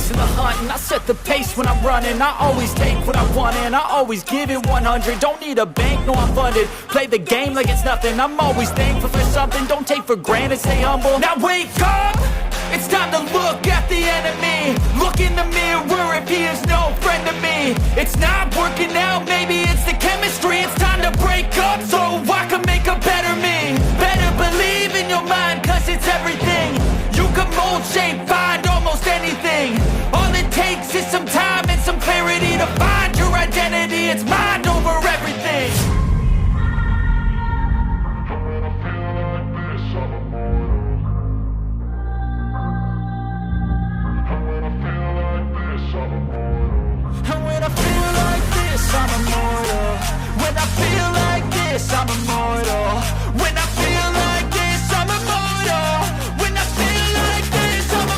race in the hunt, and I set the pace when I'm running. I always take what I want and I always give it 100. Don't need a bank, no I'm funded. Play the game like it's nothing. I'm always thankful for something. Don't take for granted, stay humble. Now wake up! It's time to look at the enemy. Look in the mirror if he is no friend to me. It's not working out, maybe it's the chemistry. It's time to break up so I can make a better me. Better believe in your mind, cause it's everything. You can mold, shape, find almost anything. All it takes is some time and some clarity to find your identity. It's mind over everything. And when I feel like this, I'm immortal. When I feel like this, I'm immortal. When I feel like this, I'm immortal. When I feel like this, I'm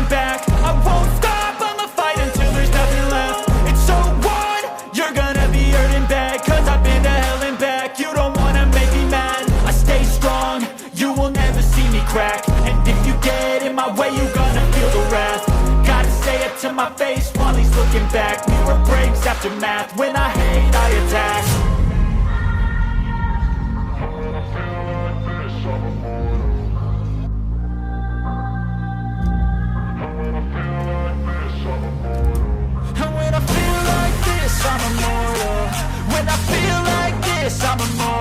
back. I won't stop, I'ma fight until there's nothing left. It's so on, you're gonna be hurting bad, cause I've been to hell and back. You don't wanna make me mad, I stay strong, you will never see me crack. And if you get in my way, you're gonna feel the wrath. Gotta say it to my face while he's looking back. Mirror breaks after math, when I hate I attack. I'm immortal. When I feel like this, I'm immortal.